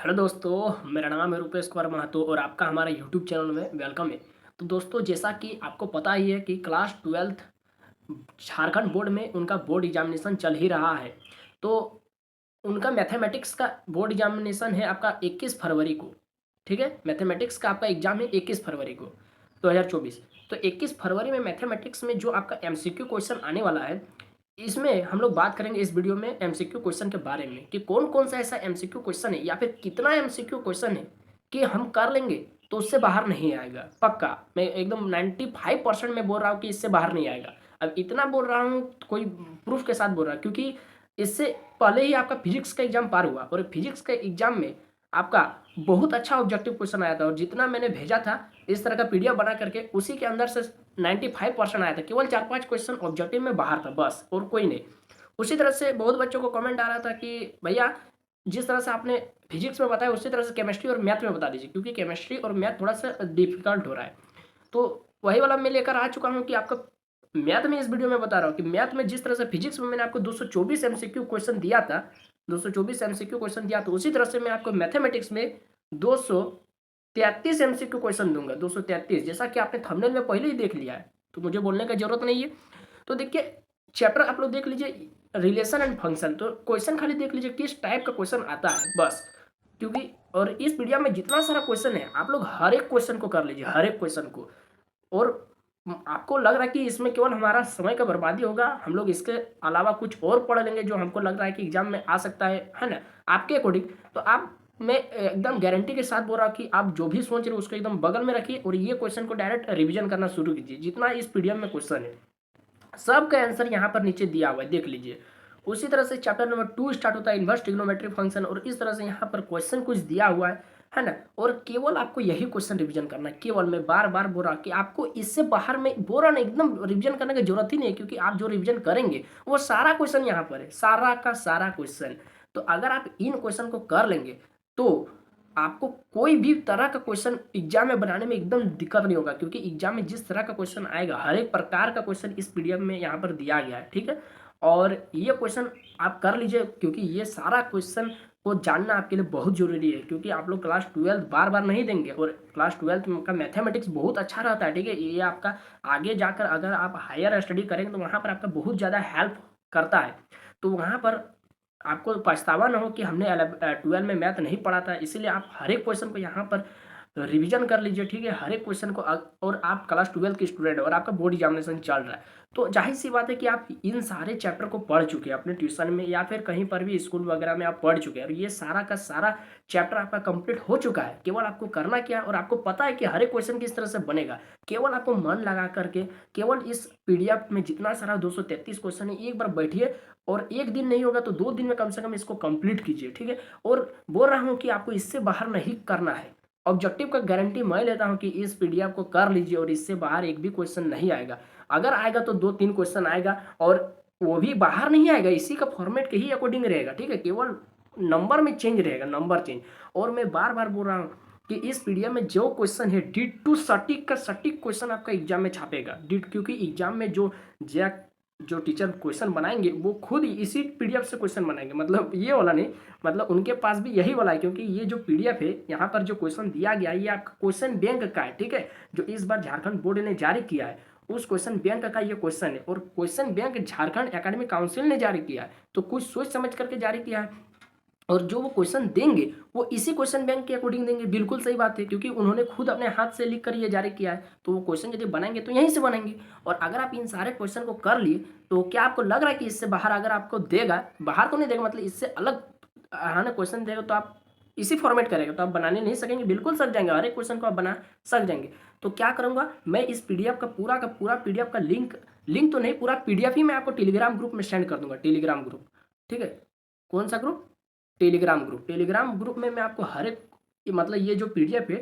Hello दोस्तों, मेरा नाम है रूपेश कुमार महतो और आपका हमारा यूट्यूब चैनल में वेलकम है। तो दोस्तों, जैसा कि आपको पता ही है कि क्लास 12th झारखंड बोर्ड में उनका बोर्ड एग्जामिनेशन चल ही रहा है। तो उनका मैथमेटिक्स का बोर्ड एग्जामिनेशन है आपका 21 फरवरी को। ठीक है, मैथमेटिक्स का आपका एग्जाम है 21 फरवरी को 2024। तो 21 फरवरी में मैथमेटिक्स में जो आपका एमसीक्यू क्वेश्चन आने वाला है, इसमें हम लोग बात करेंगे इस वीडियो में एमसीक्यू क्वेश्चन के बारे में कि कौन कौन सा ऐसा एमसीक्यू क्वेश्चन है या फिर कितना एमसीक्यू क्वेश्चन है कि हम कर लेंगे तो उससे बाहर नहीं आएगा। पक्का मैं एकदम 95% में बोल रहा हूँ कि इससे बाहर नहीं आएगा। अब इतना बोल रहा हूँ तो कोई प्रूफ के साथ बोल रहा हूँ, क्योंकि इससे पहले ही आपका फिजिक्स का एग्जाम पार हुआ और फिजिक्स के एग्जाम में आपका बहुत अच्छा ऑब्जेक्टिव क्वेश्चन आया था और जितना मैंने भेजा था इस तरह का पीडीएफ बना करके उसी के अंदर से 95% आया था। केवल 4-5 क्वेश्चन ऑब्जेक्टिव में बाहर था बस, और कोई नहीं। उसी तरह से बहुत बच्चों को कमेंट आ रहा था कि भैया जिस तरह से आपने फिजिक्स में बताया उसी तरह से केमिस्ट्री और मैथ में बता दीजिए, क्योंकि केमिस्ट्री और मैथ थोड़ा सा डिफिकल्ट हो रहा है। तो वही वाला मैं लेकर आ चुका हूँ कि आपका मैथ में इस वीडियो में बता रहा हूँ कि मैथ में जिस तरह से फिजिक्स में मैंने आपको 224 एमसीक्यू क्वेश्चन दिया था, 224 एमसीक्यू क्वेश्चन दिया, तो उसी तरह से मैं आपको मैथमेटिक्स में 233 एमसीक्यू क्वेश्चन दूंगा। 233, जैसा कि आपने थंबनेल में पहले ही देख लिया है, तो मुझे बोलने की जरूरत नहीं है। तो देखिए, चैप्टर आप लोग देख लीजिए, रिलेशन एंड फंक्शन। तो क्वेश्चन खाली देख लीजिए किस टाइप का क्वेश्चन आता है बस, क्योंकि और इस पीडीएफ में जितना सारा क्वेश्चन है आप लोग हर एक क्वेश्चन को कर लीजिए, हर एक क्वेश्चन को। और आपको लग रहा है कि इसमें केवल हमारा समय का बर्बादी होगा, हम लोग इसके अलावा कुछ और पढ़ लेंगे जो हमको लग रहा है कि एग्जाम में आ सकता है ना, आपके अकॉर्डिंग। तो आप, मैं एकदम गारंटी के साथ बोल रहा हूँ कि आप जो भी सोच रहे हो उसको एकदम बगल में रखिए और ये क्वेश्चन को डायरेक्ट रिवीजन करना शुरू कीजिए। जितना इस पीडीएफ में क्वेश्चन है सबका आंसर यहाँ पर नीचे दिया हुआ है, देख लीजिए। उसी तरह से चैप्टर नंबर 2 स्टार्ट होता है इन्वर्स ट्रिग्नोमेट्री फंक्शन, और इस तरह से यहाँ पर क्वेश्चन कुछ दिया हुआ है ना। और केवल आपको यही क्वेश्चन रिवीजन करना है। केवल मैं बार बार बोल रहा कि आपको इससे बाहर में बोल रहा ना, एकदम रिवीजन करने की जरूरत ही नहीं है, क्योंकि आप जो रिवीजन करेंगे वो सारा क्वेश्चन यहाँ पर है, सारा का सारा क्वेश्चन। तो अगर आप इन क्वेश्चन को कर लेंगे तो आपको कोई भी तरह का क्वेश्चन एग्जाम में बनाने में एकदम दिक्कत नहीं होगा, क्योंकि एग्जाम में जिस तरह का क्वेश्चन आएगा हर एक प्रकार का क्वेश्चन इस पीडीएफ में यहाँ पर दिया गया है। ठीक है, और ये क्वेश्चन आप कर लीजिए, क्योंकि ये सारा क्वेश्चन को जानना आपके लिए बहुत जरूरी है, क्योंकि आप लोग क्लास 12 बार बार नहीं देंगे और क्लास 12 का मैथमेटिक्स बहुत अच्छा रहता है। ठीक है, ये आपका आगे जाकर अगर आप हायर स्टडी करेंगे तो वहाँ पर आपका बहुत ज़्यादा हेल्प करता है। तो वहाँ पर आपको पछतावा ना हो कि हमने 12 में मैथ नहीं पढ़ा था। इसीलिए आप हर एक क्वेश्चन को यहाँ पर रिवीजन कर लीजिए। ठीक है, हर एक क्वेश्चन को और आप क्लास 12 के स्टूडेंट और आपका बोर्ड एग्जामिनेशन चल रहा है, तो जाहिर सी बात है कि आप इन सारे चैप्टर को पढ़ चुके हैं अपने ट्यूशन में या फिर कहीं पर भी स्कूल वगैरह में आप पढ़ चुके हैं, और ये सारा का सारा चैप्टर आपका कंप्लीट हो चुका है। केवल आपको करना क्या है, और आपको पता है कि हर एक क्वेश्चन किस तरह से बनेगा। केवल आपको मन लगा करके केवल इस पीडीएफ में जितना सारा 233 क्वेश्चन है एक बार बैठिए, और एक दिन नहीं होगा तो 2 दिन में कम से कम इसको कंप्लीट कीजिए। ठीक है, और बोल रहा हूँ कि आपको इससे बाहर नहीं करना है। ऑब्जेक्टिव का गारंटी मैं लेता हूं कि इस पीडीएफ को कर लीजिए और इससे बाहर एक भी क्वेश्चन नहीं आएगा। अगर आएगा तो 2-3 क्वेश्चन आएगा, और वो भी बाहर नहीं आएगा, इसी का फॉर्मेट के ही अकॉर्डिंग रहेगा। ठीक है, केवल नंबर में चेंज रहेगा, नंबर चेंज। और मैं बार बार बोल रहा हूँ कि इस पीडीएफ में जो क्वेश्चन है डिट टू सटीक का सटीक क्वेश्चन आपका एग्जाम में छापेगा डिट, क्योंकि एग्जाम में जो टीचर क्वेश्चन बनाएंगे वो खुद इसी पीडीएफ से क्वेश्चन बनाएंगे, मतलब ये वाला नहीं, मतलब उनके पास भी यही वाला है, क्योंकि ये जो पीडीएफ है यहाँ पर जो क्वेश्चन दिया गया है ये आपका क्वेश्चन बैंक का है। ठीक है, जो इस बार झारखंड बोर्ड ने जारी किया है उस क्वेश्चन बैंक का ये क्वेश्चन है, और question bank Jharkhand academic council ने जारी किया है, तो कुछ सोच समझ करके जारी किया है। और जो वो क्वेश्चन देंगे वो इसी क्वेश्चन बैंक के अकॉर्डिंग देंगे। बिल्कुल सही बात है, क्योंकि उन्होंने खुद अपने हाथ से लिख कर ये जारी किया है, तो वो क्वेश्चन यदि बनाएंगे तो यहीं से बनाएंगे। और अगर आप इन सारे क्वेश्चन को कर लिए तो क्या आपको लग रहा है कि इससे बाहर अगर आपको देगा, बाहर तो नहीं देगा, मतलब इससे अलग है ना क्वेश्चन देगा, तो आप इसी फॉर्मेट करेगा तो आप बनाने नहीं सकेंगे, बिल्कुल सक जाएंगे, हर एक क्वेश्चन को आप बना सक जाएंगे। तो क्या करूँगा मैं, इस पीडीएफ का पूरा पीडीएफ का लिंक तो नहीं, पूरा पीडीएफ ही मैं आपको टेलीग्राम ग्रुप में सेंड कर दूंगा, टेलीग्राम ग्रुप। ठीक है, कौन सा ग्रुप? टेलीग्राम ग्रुप में मैं आपको हर एक, मतलब ये जो पीडीएफ है,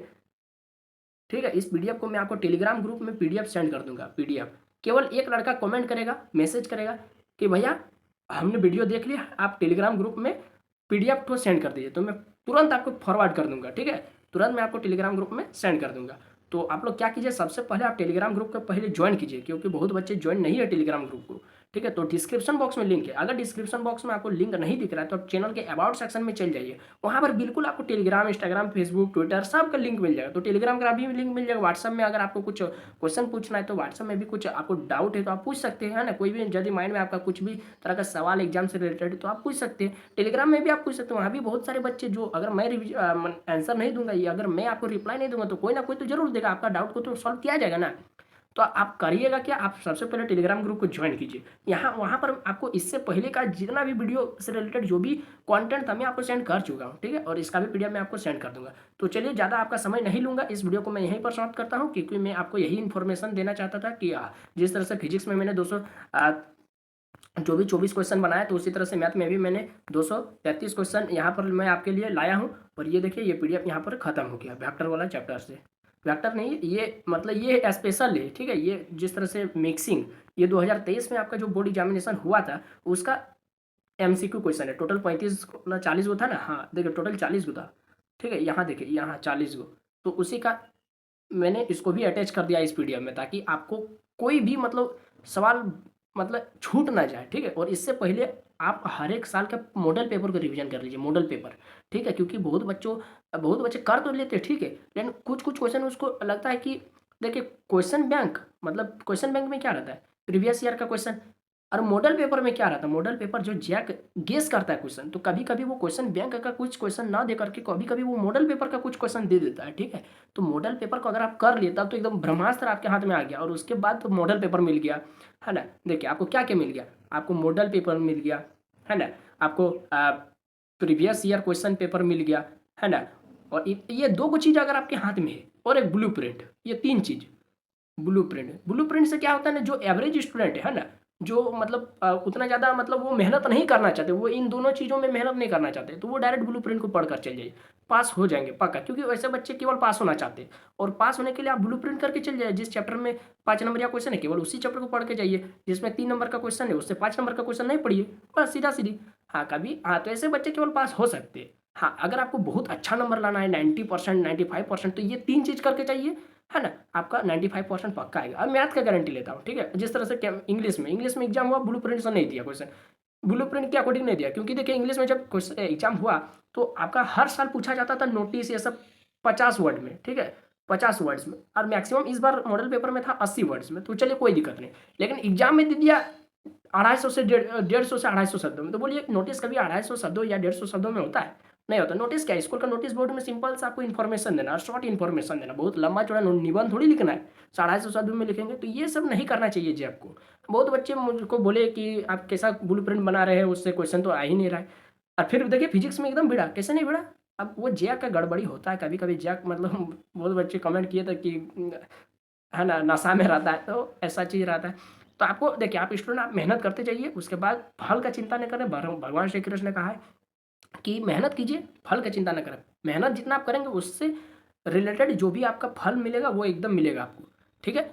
ठीक है, इस पीडीएफ को मैं आपको टेलीग्राम ग्रुप में पीडीएफ सेंड कर दूंगा। पीडीएफ केवल एक लड़का कमेंट करेगा, मैसेज करेगा कि भैया हमने वीडियो देख लिया, आप टेलीग्राम ग्रुप में पीडीएफ को सेंड कर दीजिए, तो मैं तुरंत आपको फॉरवर्ड कर दूंगा। ठीक है, तुरंत मैं आपको टेलीग्राम ग्रुप में सेंड कर दूंगा। तो आप लोग क्या कीजिए, सबसे पहले आप टेलीग्राम ग्रुप को पहले ज्वाइन कीजिए, क्योंकि बहुत बच्चे ज्वाइन नहीं है टेलीग्राम ग्रुप को। ठीक है। तो डिस्क्रिप्शन बॉक्स में लिंक है, अगर डिस्क्रिप्शन बॉक्स में आपको लिंक नहीं दिख रहा है तो आप चैनल के अबाउट सेक्शन में चल जाइए, वहाँ पर बिल्कुल आपको टेलीग्राम, इंस्टाग्राम, फेसबुक, ट्विटर सब का लिंक मिल जाएगा। तो टेलीग्राम का भी लिंक मिल जाएगा। व्हाट्सअप में अगर आपको कुछ क्वेश्चन पूछना है तो व्हाट्सअप में भी कुछ आपको डाउट है तो आप पूछ सकते हैं, है ना। कोई भी यदि माइंड में आपका कुछ भी तरह का सवाल एग्जाम से रिलेटेड तो आप पूछ सकते हैं। टेलीग्राम में भी आप पूछ सकते हो, वहाँ भी बहुत सारे बच्चे जो अगर मैं आंसर नहीं दूंगा या अगर मैं आपको रिप्लाई नहीं दूंगा तो कोई ना कोई तो जरूर देगा, आपका डाउट को तो सॉल्व किया जाएगा ना। तो आप करिएगा क्या, आप सबसे पहले टेलीग्राम ग्रुप को ज्वाइन कीजिए। यहाँ वहाँ पर आपको इससे पहले का जितना भी वीडियो से रिलेटेड जो भी कंटेंट था मैं आपको सेंड कर चुका हूँ, ठीक है। और इसका भी पीडीएफ मैं आपको सेंड कर दूंगा। तो चलिए ज़्यादा आपका समय नहीं लूँगा, इस वीडियो को मैं यहीं पर समाप्त करता हूँ, क्योंकि मैं आपको यही इन्फॉर्मेशन देना चाहता था कि जिस तरह से फिजिक्स में मैंने 200 जो भी 24 क्वेश्चन बनाया, तो उसी तरह से मैथ में भी मैंने 233 क्वेश्चन यहाँ पर मैं आपके लिए लाया हूँ। और ये देखिए ये पीडीएफ यहाँ पर खत्म हो गया वेक्टर वाला चैप्टर से। वेक्टर नहीं, ये मतलब ये स्पेशल है, ठीक है। ये जिस तरह से मिक्सिंग, ये 2023 में आपका जो बोर्ड एग्जामिनेशन हुआ था उसका एमसीक्यू क्वेश्चन है। टोटल 35 ना 40 गो था ना, हाँ देखिए टोटल 40 गो था, ठीक है। यहाँ देखिए यहाँ 40 गो, तो उसी का मैंने इसको भी अटैच कर दिया इस पीडीएफ में, ताकि आपको कोई भी मतलब सवाल मतलब छूट ना जाए, ठीक है। और इससे पहले आप हर एक साल का मॉडल पेपर को रिवीजन कर लीजिए, मॉडल पेपर, ठीक है। क्योंकि बहुत बच्चे कर तो लेते हैं, ठीक है, लेकिन कुछ कुछ क्वेश्चन उसको लगता है कि देखिए क्वेश्चन बैंक, मतलब क्वेश्चन बैंक में क्या रहता है, प्रीवियस ईयर का क्वेश्चन। और मॉडल पेपर में क्या रहता है, मॉडल पेपर जो जैक गेस करता है क्वेश्चन, तो कभी कभी वो क्वेश्चन बैंक का कुछ क्वेश्चन ना दे करके कभी कभी वो मॉडल पेपर का कुछ क्वेश्चन दे देता है, ठीक है। तो मॉडल पेपर को अगर आप कर लिए तब तो एकदम ब्रह्मास्त्र आपके हाथ में आ गया, और उसके बाद तो मॉडल पेपर मिल गया, है ना। देखिए आपको क्या क्या मिल गया, आपको मॉडल पेपर मिल गया, है ना, आपको प्रीवियस ईयर क्वेश्चन पेपर मिल गया, है ना। और ये दो को चीज़ अगर आपके हाथ में है, और एक ब्लू प्रिंट, ये तीन चीज़। ब्लू प्रिंट से क्या होता है ना, जो एवरेज स्टूडेंट है ना, जो मतलब उतना ज़्यादा मतलब वो मेहनत नहीं करना चाहते, वो इन दोनों चीज़ों में मेहनत नहीं करना चाहते, तो वो डायरेक्ट ब्लू प्रिंट को पढ़कर चल जाइए, पास हो जाएंगे पक्का। क्योंकि वैसे बच्चे केवल पास होना चाहते हैं, और पास होने के लिए आप ब्लू प्रिंट करके चल जाइए। जिस चैप्टर में 5 नंबर का क्वेश्चन है केवल उसी चैप्टर को पढ़ के जाइए, जिसमें 3 नंबर का क्वेश्चन है उससे 5 नंबर का क्वेश्चन नहीं पढ़िए, बस सीधा सीधी। हाँ कभी हाँ, तो ऐसे बच्चे केवल पास हो सकते हैं। हाँ अगर आपको बहुत अच्छा नंबर लाना है 90%, 95%, तो ये 3 चीज़ करके चाहिए, है ना, आपका 95% पक्का आएगा। अब मैथ का गारंटी लेता हूँ, ठीक है। जिस तरह से इंग्लिश में एग्जाम हुआ, ब्लू प्रिंट से नहीं दिया क्वेश्चन, ब्लू प्रिंट के अकॉर्डिंग नहीं दिया, क्योंकि देखिए इंग्लिश में जब एग्जाम हुआ तो आपका हर साल पूछा जाता था नोटिस ये सब 50 वर्ड में, ठीक है, 50 वर्ड्स में, और मैक्सिमम इस बार मॉडल पेपर में था 80 वर्ड्स में। तो चलिए कोई दिक्कत नहीं, लेकिन एग्जाम में दे दिया 250 से 150 से 250 शब्दों में। तो बोलिए नोटिस कभी 250 शब्दों या 150 शब्दों में होता है? नहीं होता। नोटिस क्या है, स्कूल का नोटिस बोर्ड में सिंपल सा आपको इन्फॉर्मेशन देना, शॉर्ट इन्फॉर्मेशन देना, बहुत लंबा चौड़ा निबंध थोड़ी लिखना है 250 शब्दों में लिखेंगे। तो ये सब नहीं करना चाहिए जी आपको। बहुत बच्चे मुझको बोले कि आप कैसा ब्लू प्रिंट बना रहे हैं, उससे क्वेश्चन तो आ ही नहीं रहा है। और फिर देखिए फिजिक्स में एकदम भिड़ा, कैसे नहीं भिड़ा, अब वो जैक का गड़बड़ी होता है कभी कभी, जैक मतलब बहुत बच्चे कमेंट किए थे कि है ना नशा में रहता है, तो ऐसा चीज़ रहता है। तो आपको देखिए आप स्टूडेंट आप मेहनत करते जाइए, उसके बाद फल का चिंता नहीं करें। भगवान श्री कृष्ण ने कहा है कि मेहनत कीजिए, फल का चिंता न करें। मेहनत जितना आप करेंगे उससे रिलेटेड जो भी आपका फल मिलेगा वो एकदम मिलेगा आपको, ठीक है।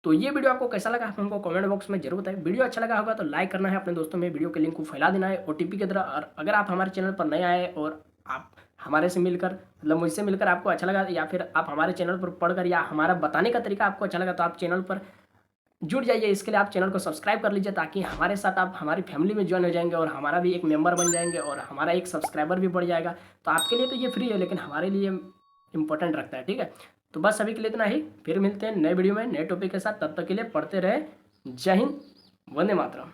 तो ये वीडियो आपको कैसा लगा हमको कमेंट बॉक्स में जरूर बताएं। वीडियो अच्छा लगा होगा तो लाइक करना है, अपने दोस्तों में वीडियो के लिंक को फैला देना है ओटीपी के द्वारा। और अगर आप हमारे चैनल पर नए आए और आप हमारे से मिलकर मतलब मुझसे मिलकर आपको अच्छा लगा, या फिर आप हमारे चैनल पर पढ़कर या हमारा बताने का तरीका आपको अच्छा लगा, तो आप चैनल पर जुड़ जाइए। इसके लिए आप चैनल को सब्सक्राइब कर लीजिए, ताकि हमारे साथ आप हमारी फैमिली में ज्वाइन हो जाएंगे और हमारा भी एक मेंबर बन जाएंगे और हमारा एक सब्सक्राइबर भी बढ़ जाएगा। तो आपके लिए तो ये फ्री है, लेकिन हमारे लिए इंपॉर्टेंट रखता है, ठीक है। तो बस अभी के लिए इतना ही, फिर मिलते हैं नए वीडियो में नए टॉपिक के साथ। तब तक के लिए पढ़ते रहे। जय हिंद, वंदे मातरम।